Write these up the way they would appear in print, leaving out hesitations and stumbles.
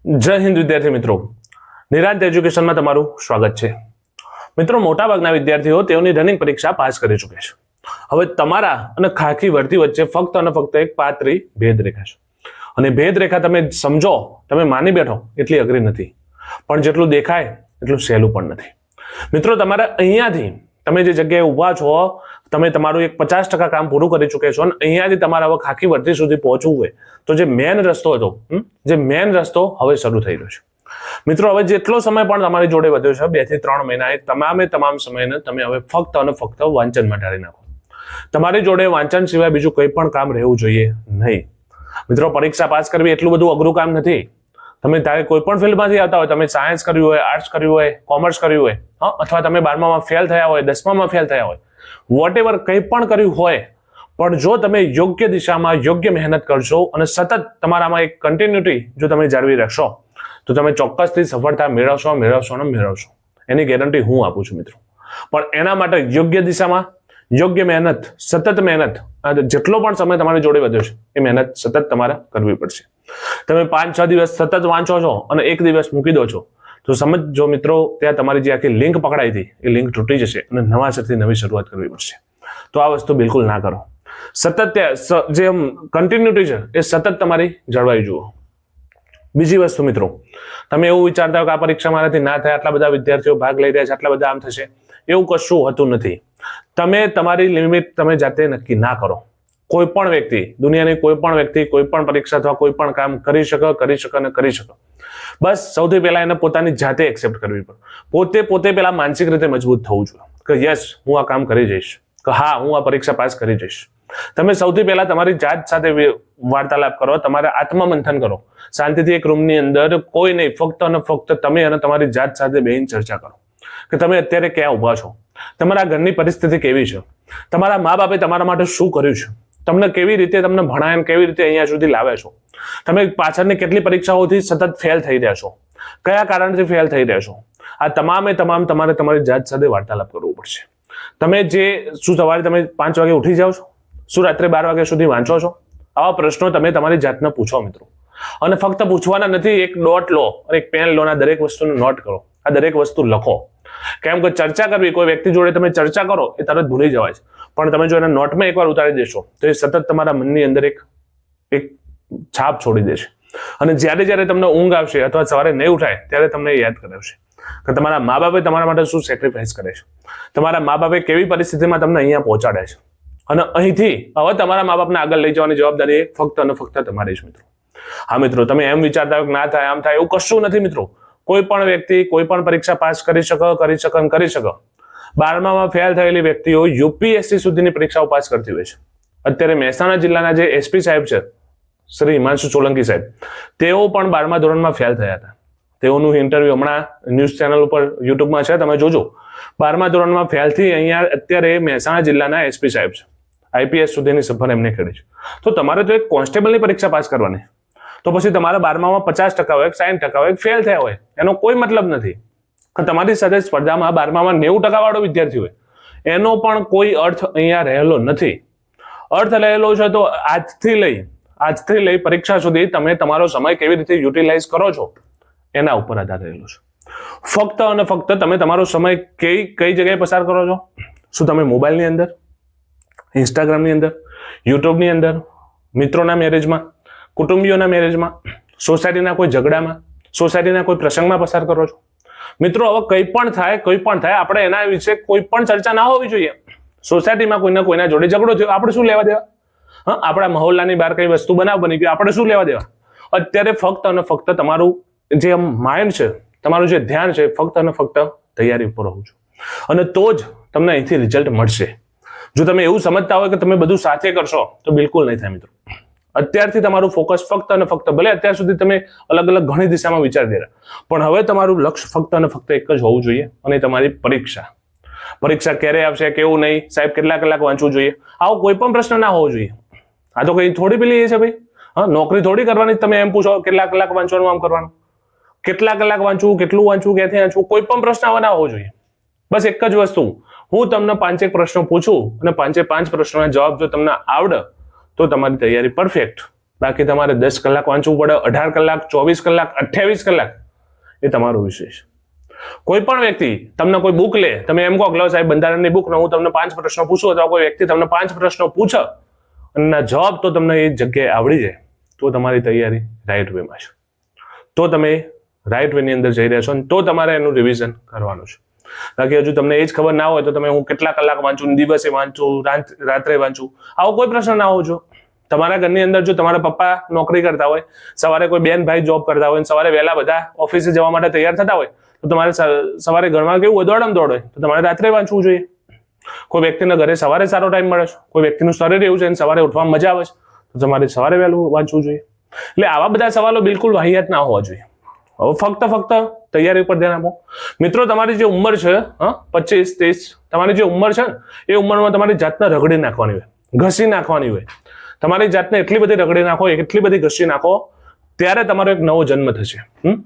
જય હિન્દ વિદ્યાર્થી મિત્રો, નિરાંત એજ્યુકેશનમાં તમારું સ્વાગત છે. મિત્રો, મોટાભાગના વિદ્યાર્થીઓ તેઓની રનિંગ પરીક્ષા પાસ કરી ચૂકે છે. હવે તમારા અને ખાખી વર્દી વચ્ચે ફક્ત અને ફક્ત એક પાતળી ભેદરેખા છે. અને ભેદરેખા તમે સમજો, તમે માની બેઠો એટલી અઘરી નથી, પણ જેટલું દેખાય એટલું સહેલું પણ નથી. મિત્રો, તમારે અહીંયાથી તમે જે જગ્યાએ ઊભા છો, તમે તમારું એક 50% કામ પૂરું કરી ચૂકે છો અને અહીંયાથી તમારે હવે ખાખી વર્દી સુધી પહોંચવું હોય તો જે મેન રસ્તો હતો, હવે શરૂ થઈ રહ્યો છે. મિત્રો, હવે જેટલો સમય પણ તમારી જોડે વધ્યો છે, 2 થી 3 મહિના, એ તમામ સમયને તમે હવે ફક્ત અને ફક્ત વાંચનમાં ઢાળી નાખો. તમારી જોડે વાંચન સિવાય બીજું કંઈ પણ કામ રહેવું જોઈએ નહીં. મિત્રો, પરીક્ષા પાસ કરવી એટલું બધું અઘરું કામ નથી. તમે ત્યારે કોઈ પણ ફિલ્ડમાંથી આવતા હોય, તમે સાયન્સ કર્યું હોય, આર્ટ્સ કર્યું હોય, કોમર્સ કર્યું હોય, અથવા તમે 12માં ફેલ થયા હોય, 10માં ફેલ થયા હોય, વોટ એવર કંઈ પણ કર્યું હોય, પણ જો તમે યોગ્ય દિશામાં યોગ્ય મહેનત કરશો અને સતત તમારામાં એક કન્ટિન્યુટી જો તમે જાળવી રાખશો તો તમે ચોક્કસથી સફળતા મેળવશો. એની ગેરંટી હું આપું છું મિત્રો. પણ એના માટે યોગ્ય દિશામાં યોગ્ય મહેનત, સતત મહેનત, જેટલો પણ સમય તમારી જોડે વધ્યો છે એ મહેનત સતત તમારે કરવી પડશે. તમે 5-6 દિવસ સતત વાંચો છો અને એક દિવસ મૂકી દો છો તો સમજો મિત્રો, ત્યાં તમારી જે આખી લિંક પકડાઈ હતી એ લિંક તૂટી જશે અને નવાસરથી નવી શરૂઆત કરવી પડશે. તો આ વસ્તુ બિલકુલ ના કરો. સતત જે કન્ટિન્યુટી છે એ સતત તમારી જળવાઈ જુઓ. બીજી વસ્તુ મિત્રો, તમે એવું વિચારતા હો કે આ પરીક્ષા મારાથી ના થાય, આટલા બધા વિદ્યાર્થીઓ ભાગ લઈ રહ્યા છે, આટલા બધા આમ થશે, એવું કશું હતું નથી. તમે તમારી લિમિટ તમે જાતે નક્કી ના કરો. કોઈ પણ વ્યક્તિ, દુનિયાની કોઈ પણ વ્યક્તિ કોઈ પણ પરીક્ષા અથવા કોઈ પણ કામ કરી શકે. બસ સૌથી પહેલા એને પોતાની જાતે એક્સેપ્ટ કરવી પડે. પોતે પહેલા માનસિક રીતે મજબૂત થવું જોઈએ કે યસ, હું આ કામ કરી જઈશ, કે હા, હું આ પરીક્ષા પાસ કરી જઈશ. તમે સૌથી પહેલા તમારી જાત સાથે વાર્તાલાપ કરો, તમારે આત્મમંથન કરો. શાંતિથી એક રૂમની અંદર કોઈ નહીં, ફક્ત અને ફક્ત તમે અને તમારી જાત સાથે બેહીને ચર્ચા કરો કે તમે અત્યારે ક્યાં ઊભા છો, તમારા ઘરની પરિસ્થિતિ કેવી છે, તમારા મા બાપે તમારા માટે શું કર્યું છે, તમને કેવી રીતે તમને ભણાય, કેવી રીતે અહીંયા સુધી લાવે છો, તમે પાછળની કેટલી પરીક્ષાઓથી સતત ફેલ થઈ રહ્યા છો, કયા કારણથી ફેલ થઈ રહ્યા છો. આ તમામે તમારે તમારી જાત સાથે વાર્તાલાપ કરવો પડશે. શું સવારે તમે 5 વાગે ઉઠી જાઓ છો? શું રાત્રે 12 વાગ્યા સુધી વાંચો છો? આવા પ્રશ્નો તમે તમારી જાતને પૂછો મિત્રો. અને ફક્ત પૂછવાના નથી, એક ડોટ લો અને એક પેન લો, દરેક વસ્તુને નોટ કરો, આ દરેક વસ્તુ લખો. કેમ કે ચર્ચા કરવી, કોઈ વ્યક્તિ જોડે તમે ચર્ચા કરો એ તરત ભૂલી જવાય છે, પણ તમે જો એને નોટમાં એકવાર ઉતારી દેશો તો એ સતત તમારા મનની અંદર એક છાપ છોડી દેશે. અને જ્યારે તમને ઊંઘ આવશે અથવા સવારે નહીં ઉઠાય ત્યારે તમને યાદ કરાવશે કે તમારા મા બાપે તમારા માટે શું સેક્રિફાઈસ કરે છે, તમારા મા બાપે કેવી પરિસ્થિતિમાં તમને અહીંયા પહોંચાડે છે. અને અહીંથી હવે તમારા મા બાપને આગળ લઈ જવાની જવાબદારી ફક્ત અને ફક્ત તમારી જ મિત્રો. હા મિત્રો, તમે એમ વિચારતા હો કે ના થાય, આમ થાય, એવું કશું નથી મિત્રો. કોઈ પણ વ્યક્તિ કોઈ પણ પરીક્ષા પાસ કરી શકે. 12માં ફેલ થયેલી વ્યક્તિઓ યુપીએસસી સુધીની પરીક્ષાઓ પાસ કરતી હોય છે. અત્યારે મહેસાણા જિલ્લાના જે એસપી સાહેબ છે, શ્રી હિમાંશુ સોલંકી સાહેબ, તેઓ પણ 12મા ધોરણમાં ફેલ થયા હતા. તેઓનું ઇન્ટરવ્યુ હમણાં ન્યૂઝ ચેનલ ઉપર યુટ્યુબમાં છે, તમે જોજો. 12મા ધોરણમાં ફેલથી અહીંયા અત્યારે મહેસાણા જિલ્લાના એસપી સાહેબ છે. આઈપીએસ સુધીની સફર એમને કરી છે. તો તમારે તો એક કોન્સ્ટેબલની પરીક્ષા પાસ કરવાની, તો પછી તમારા 12માં 50% હોય, 60% હોય, ફેલ થયા હોય, એનો કોઈ મતલબ નથી. તમારી સાથે સ્પર્ધામાં 12માં 90% વાળો વિદ્યાર્થી હોય, એનો પણ કોઈ અર્થ અહીંયા રહેલો નથી. અર્થ રહેલો છે તો આજથી લઈ પરીક્ષા સુધી તમે તમારો સમય કેવી રીતે યુટિલાઇઝ કરો છો એના ઉપર આધાર રહેલો છે. ફક્ત અને ફક્ત તમે તમારો સમય કઈ જગ્યાએ પસાર કરો છો? શું તમે મોબાઈલની અંદર, ઇન્સ્ટાગ્રામની અંદર, યુટ્યુબની અંદર, મિત્રોના મેરેજમાં, કુટુંબીઓના મેરેજમાં, સોસાયટીના કોઈ ઝઘડામાં, સોસાયટીના કોઈ પ્રસંગમાં પસાર કરો છો? મિત્રો, હવે કંઈ પણ થાય, આપણે એના વિશે કોઈ પણ ચર્ચા ના હોવી જોઈએ. સોસાયટીમાં કોઈના જોડે ઝઘડો થયો, આપણે શું લેવા દેવા? આપણા મહોલ્લાની બહાર કઈ વસ્તુ બની ગઈ, આપણે શું લેવા દેવા? અત્યારે ફક્ત અને ફક્ત તમારું જે માઇન્ડ છે, તમારું જે ધ્યાન છે, ફક્ત અને ફક્ત તૈયારી ઉપર હોવું જોઈએ. અને તો જ તમને અહીંથી રિઝલ્ટ મળશે. જો તમે એવું સમજતા હોય કે તમે બધું સાથે કરશો તો બિલકુલ નહીં થાય મિત્રો. અત્યારથી તમારું ફોકસ ફક્ત અને ફક્ત, ભલે અત્યાર સુધી તમે અલગ ઘણી દિશામાં વિચારી દેલા, પણ હવે તમારું લક્ષ્ય ફક્ત અને ફક્ત એક જ હોવું જોઈએ, અને તમારી પરીક્ષા ક્યારે આવશે, કેવું નહીં, સાહેબ કેટલા કલાક વાંચવું જોઈએ, આવો કોઈ પણ પ્રશ્ન ના હોવો જોઈએ. આ તો કઈ થોડી પેલી એ છે ભાઈ, નોકરી થોડી કરવાની. તમે એમ પૂછો કેટલા કલાક વાંચવાનું, આમ કરવાનું, કેટલા કલાક વાંચવું, કેટલું વાંચવું, ક્યાંથી વાંચવું, કોઈ પણ પ્રશ્ન આવા ના હોવો જોઈએ. બસ એક જ વસ્તુ, હું તમને 5 પ્રશ્નો પૂછું અને 5 પ્રશ્નોના જવાબ જો તમને આવડે તો તમારી તૈયારી પરફેક્ટ, બાકી તમારે 10 કલાક વાંચવું પડે, 18 કલાક, 24 કલાક, 28 કલાક, એ તમારો વિષય છે. કોઈ પણ વ્યક્તિ તમને કોઈ બુક લે, તમે એમ કહો કે સાહેબ બંધારણની બુક હું તમને 5 પ્રશ્નો પૂછું, અથવા કોઈ વ્યક્તિ તમને 5 પ્રશ્નો પૂછે અને જવાબ તો તમને એ જગ્યાએ આવડી જાય, તો તમારી તૈયારી રાઈટ વેમાં છે, તો તમે રાઈટ વેની અંદર જઈ રહ્યા છો, અને તો તમારે એનું રિવિઝન કરવાનું છે. બાકી હજુ તમને એ જ ખબર ના હોય તો તમે હું કેટલા કલાક વાંચું, દિવસે વાંચું, રાત્રે વાંચું, આવો કોઈ પ્રશ્ન ના હોવો. તમારા ઘરની અંદર જો તમારા પપ્પા નોકરી કરતા હોય, સવારે કોઈ બેન ભાઈ જોબ કરતા હોય, સવારે વહેલા બધા ઓફિસે જવા માટે તૈયાર થતા હોય, તો તમારે સવારે ઘરમાં કેવું દોડમ દોડ હોય, તો તમારે રાત્રે વાંચવું જોઈએ. કોઈ વ્યક્તિના ઘરે સવારે સારો ટાઈમ મળે છે, કોઈ વ્યક્તિનું શરીર એવું છે અને સવારે ઉઠવામાં મજા આવે છે, તો તમારે સવારે વહેલું વાંચવું જોઈએ. એટલે આવા બધા સવાલો બિલકુલ વાહિયાત ના હોવા જોઈએ. હવે ફક્ત તૈયારી ઉપર ધ્યાન આપો. મિત્રો, તમારી જે ઉંમર છે 25, 30, તમારી જે ઉંમર છે ને, એ ઉંમરમાં તમારી જાતને રગડી નાખવાની હોય, ઘસી નાખવાની હોય. તમારી જાતને એટલી બધી રગડી નાખો, એટલી બધી ઘસી નાખો, ત્યારે તમારો એક નવો જન્મ થશે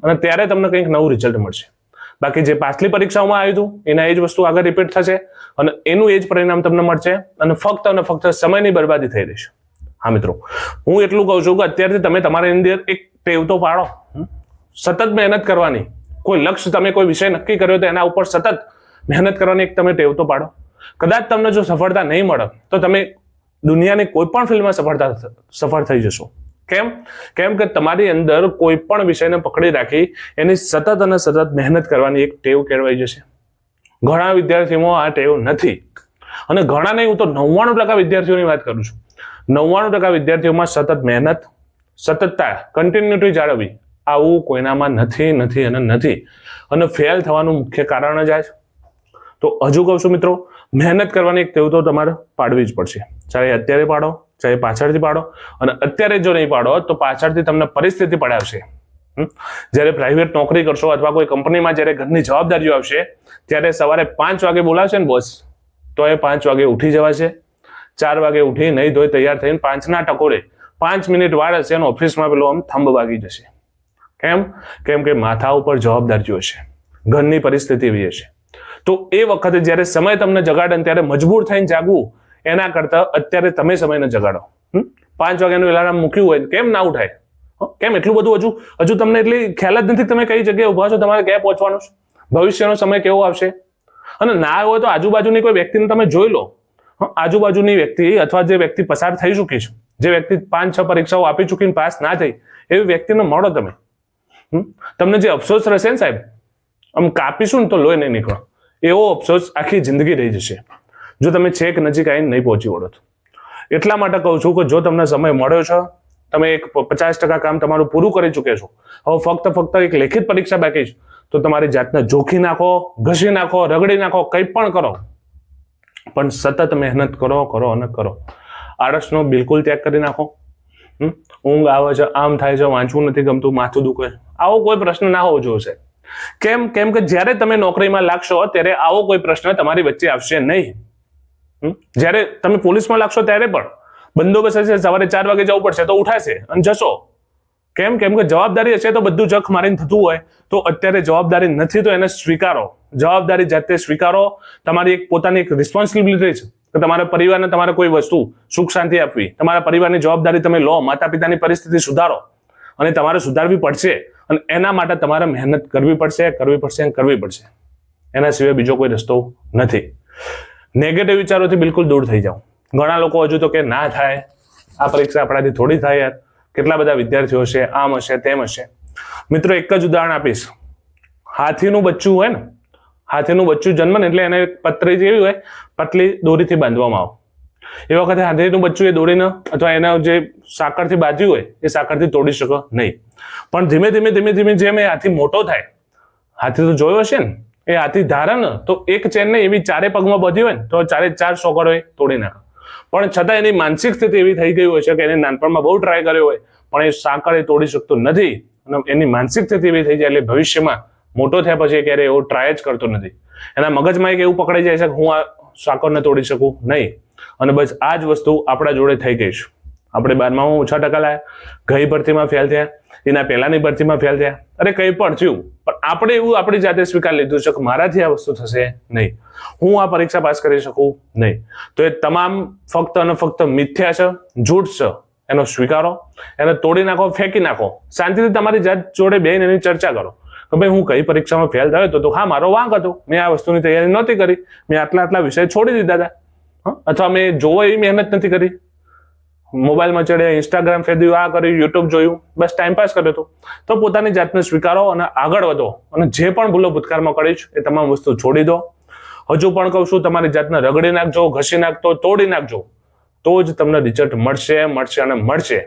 અને ત્યારે તમને કંઈક નવું રિઝલ્ટ મળશે. બાકી જે પાછલી પરીક્ષાઓમાં આવ્યું હતું એના એ જ વસ્તુ આગળ રિપીટ થશે અને એનું એ જ પરિણામ તમને મળશે અને ફક્ત સમયની બરબાદી થઈ રહેશે. હા મિત્રો, હું એટલું કહું છું કે અત્યારથી તમે તમારી અંદર એક ટેવ તો પાડો, સતત મહેનત કરવાની. કોઈ લક્ષ્ય, તમે કોઈ વિષય નક્કી કર્યો તો એના ઉપર સતત મહેનત કરવાની એક તમે ટેવ તો પાડો. કદાચ તમને જો સફળતા નહીં મળે તો તમે દુનિયાની કોઈ પણ ફિલ્ડમાં સફળ થઈ જશો. કેમ કે તમારી અંદર કોઈ પણ વિષયને પકડી રાખી એની સતત મહેનત કરવાની એક ટેવ કેળવાઈ જશે. ઘણા વિદ્યાર્થીઓમાં આ ટેવ નથી, અને ઘણા નહીં, હું તો 99% વિદ્યાર્થીઓની વાત કરું છું. 99% વિદ્યાર્થીઓમાં સતત મહેનત, સતતતા, કન્ટિન્યુટી જાળવવી, આવું કોઈનામાં નથી. અને ફેલ થવાનું મુખ્ય કારણ જ આ છે. તો હજુ કહું છું મિત્રો, મહેનત કરવાની એક ટેવ તો તમારે પાડવી જ પડશે. ચાહે અત્યારે પાડો, ચાહે પાછળથી પાડો, અને અત્યારે જો નહીં પાડો તો પાછળથી તમને પરિસ્થિતિ પડાવશે. જ્યારે પ્રાઇવેટ નોકરી કરશો અથવા કોઈ કંપનીમાં જ્યારે ઘરની જવાબદારીઓ આવશે, ત્યારે સવારે 5 વાગે બોલાવશે ને બોસ, તો એ 5 વાગે ઉઠી જવાશે. 4 વાગે ઉઠી નહીં ધોઈ તૈયાર થઈને 5ના ટકોરે 5 મિનિટ વાર હશે અને ઓફિસમાં પેલો આમ થંભ વાગી જશે. કેમ કે માથા ઉપર જવાબદારીઓ હશે, ઘરની પરિસ્થિતિ એવી હશે. તો એ વખતે જ્યારે સમય તમને જગાડે ત્યારે મજબૂર થઈને જાગવું, એના કરતા અત્યારે તમે સમયને જગાડો. 5 વાગ્યાનું એલાર્મ મૂક્યું હોય કેમ ના ઉઠાય? કેમ એટલું બધું હજુ તમને એટલી ખ્યાલ જ નથી તમે કઈ જગ્યાએ ઉભા છો, તમારે ક્યાં પહોંચવાનું છે, ભવિષ્યનો સમય કેવો આવશે. અને ના હોય તો આજુબાજુની કોઈ વ્યક્તિને તમે જોઈ લો. આજુબાજુની વ્યક્તિ અથવા જે વ્યક્તિ પસાર થઈ ચૂકી છે, જે વ્યક્તિ 5-6 પરીક્ષાઓ આપી ચૂકીને પાસ ના થઈ, એવી વ્યક્તિને મળો તમે. તમને જે અફસોસ રહેશે ને સાહેબ, આમ કાપીશું ને તો લોહી નહીં નીકળો, એવો અફસોસ આખી જિંદગી રહી જશે જો તમે છેક નજીક આવીને નહીં પહોંચી વળો તો. એટલા માટે કહું છું કે જો તમને સમય મળ્યો છે, તમે એક 50% કામ તમારું પૂરું કરી ચૂક્યા છો, હવે ફક્ત એક લેખિત પરીક્ષા બાકી છે, તો તમારી જાતને જોખી નાખો, ઘસી નાખો, રગડી નાખો, કંઈ પણ કરો, પણ સતત મહેનત કરો અને કરો. આળસનો બિલકુલ ત્યાગ કરી નાખો. ઊંઘ આવે છે, આમ થાય છે, વાંચવું નથી ગમતું, માથું દુખે, આવો કોઈ પ્રશ્ન ના હોવો જોઈએ. કેમ કે જ્યારે તમે નોકરીમાં લાગશો ત્યારે આવો કોઈ પ્રશ્ન તમારી વચ્ચે આવશે નહીં. જ્યારે તમે પોલીસમાં લાગશો ત્યારે પણ બંદોબસ્ત હશે, સવારે 4 વાગે જવું પડશે તો ઉઠાશે અને જશો. કેમ કે જવાબદારી હશે તો બધું જખ મારીને થતું હોય. તો અત્યારે જવાબદારી નથી તો એને સ્વીકારો, જવાબદારી જાતે સ્વીકારો. તમારી એક પોતાની એક રિસ્પોન્સિબિલિટી છે કે તમારા પરિવારને તમારે કોઈ વસ્તુ સુખ શાંતિ આપવી, તમારા પરિવારની જવાબદારી તમે લો, માતા પિતાની પરિસ્થિતિ સુધારો, અને તમારે સુધારવી પડશે. અને એના માટે તમારે મહેનત કરવી પડશે. એના સિવાય બીજો કોઈ રસ્તો નથી. નેગેટિવ વિચારોથી બિલકુલ દૂર થઈ જાઓ. ઘણા લોકો હજુ તો કે ના થાય, આ પરીક્ષા આપણાથી થોડી થાય યાર, કેટલા બધા વિદ્યાર્થીઓ હશે, આમ હશે, તેમ હશે. મિત્રો, એક જ ઉદાહરણ આપીશ. હાથીનું બચ્ચું હોય ને, હાથીનું બચ્ચું જન્મ ને એટલે એને પતરી જેવી હોય, પતલી દોરીથી બાંધવામાં આવે. એ વખતે હાથીનું બચ્ચું એ દોરીને અથવા એના જે સાંકળથી બાંધ્યું હોય એ સાંકળથી તોડી શકે નહીં. પણ ધીમે ધીમે જેમ એ હાથી મોટો થાય, હાથી તો જોયો હશે ને, એ હાથી ધારે ને તો એક ચેન ને એવી 4 પગમાં બાંધી હોય ને તો 4 સોકડો એ તોડી નાખે. પણ છતાં એની માનસિક સ્થિતિ એવી થઈ ગઈ હોય છે કે એને નાનપણમાં બહુ ટ્રાય કર્યો હોય પણ એ સાંકળ એ તોડી શકતો નથી. અને એની માનસિક સ્થિતિ એવી થઈ જાય એટલે ભવિષ્યમાં મોટો થયા પછી ક્યારે એવો ટ્રાય જ કરતો નથી. એના મગજમાં એક એવું પકડાઈ જાય છે કે હું આ સાંકળને તોડી શકું નહીં. અને બસ આ જ વસ્તુ આપણા જોડે થઈ ગઈ છે. આપણે 12માં ઓછા ટકા લાયા, ગઈ ભરતીમાં ફેલ થયા, એના પહેલાની ભરતીમાં ફેલ થયા, અરે કંઈ પણ થયું, પણ આપણે એવું આપણી જાતે સ્વીકાર લીધું છે કે મારાથી આ વસ્તુ થશે નહીં, હું આ પરીક્ષા પાસ કરી શકું નહીં. તો એ તમામ ફક્ત અને ફક્ત મિથ્યા છે, જૂઠ છે. એનો સ્વીકારો, એને તોડી નાખો, ફેંકી નાખો. શાંતિથી તમારી જાત જોડે બેસીને એની ચર્ચા કરો કે ભાઈ હું કઈ પરીક્ષામાં ફેલ થયો હતો, તો હા મારો વાંક હતો, મેં આ વસ્તુની તૈયારી નહોતી કરી, મેં આટલા વિષય છોડી દીધા હતા, અથવા મેં જોવો એવી મહેનત નથી કરી, મોબાઈલમાં ચડ્યા, ઇન્સ્ટાગ્રામ ફેદ્યું, આ કર્યું, યુટ્યુબ જોયું, બસ ટાઈમપાસ કર્યો હતો. તો પોતાની જાતને સ્વીકારો અને આગળ વધો, અને જે પણ ભૂલો ભૂતકાળમાં કરી છે એ તમામ વસ્તુ છોડી દો. હજુ પણ કહું છું, તમારી જાતને રગડી નાખજો, ઘસી નાખજો, તોડી નાખજો, તો જ તમને રિઝલ્ટ મળશે અને મળશે.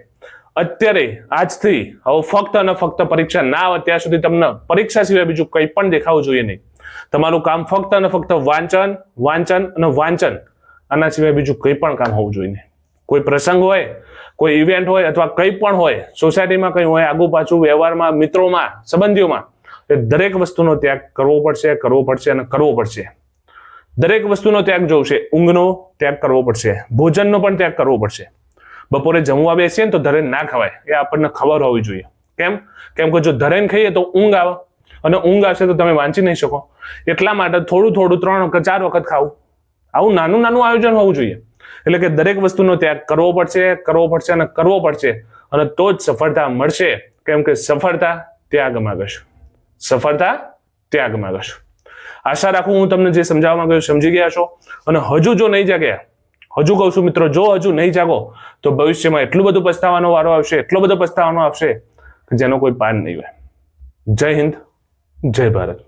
અત્યારે આજથી હવે ફક્ત અને ફક્ત પરીક્ષા ના આવે ત્યાં સુધી તમને પરીક્ષા સિવાય બીજું કંઈ પણ દેખાવું જોઈએ નહીં. તમારું કામ ફક્ત અને ફક્ત વાંચન, વાંચન અને વાંચન, આના સિવાય બીજું કંઈ પણ કામ હોવું જોઈએ નહીં. કોઈ પ્રસંગ હોય, કોઈ ઇવેન્ટ હોય, અથવા કંઈ પણ હોય, સોસાયટીમાં કંઈ હોય, આગુ પાછું વ્યવહારમાં, મિત્રોમાં, સંબંધીઓમાં, એ દરેક વસ્તુનો ત્યાગ કરવો પડશે અને કરવો પડશે. દરેક વસ્તુનો ત્યાગ જોશે. ઊંઘનો ત્યાગ કરવો પડશે, ભોજનનો પણ ત્યાગ કરવો પડશે. બપોરે જમવા બેસીએ ને તો ધરેન ના ખવાય, એ આપણને ખબર હોવી જોઈએ. કેમ કે જો ધરેન ખાઈએ તો ઊંઘ આવે, અને ઊંઘ આવશે તો તમે વાંચી નહીં શકો. એટલા માટે થોડું 3 વખત 4 વખત ખાવું, આવું નાનું આયોજન હોવું જોઈએ. એટલે કે દરેક વસ્તુનો ત્યાગ કરવો પડશે અને કરવો પડશે, અને તો જ સફળતા મળશે. કેમ કે સફળતા ત્યાગમાં ગશે. સફળતા ત્યાગમાં ગશે. આશા રાખું હું તમને જે સમજાવવા માંગ્યું સમજી ગયા છો. અને હજુ જો નહીં જાગ્યા, હજુ કહું છું મિત્રો, જો હજુ નહીં જાગો તો ભવિષ્યમાં એટલું બધું પસ્તાવાનો વારો આવશે, એટલો બધો પસ્તાવાનો આવશે કે જેનો કોઈ પાર નહીં હોય. જય હિન્દ, જય ભારત.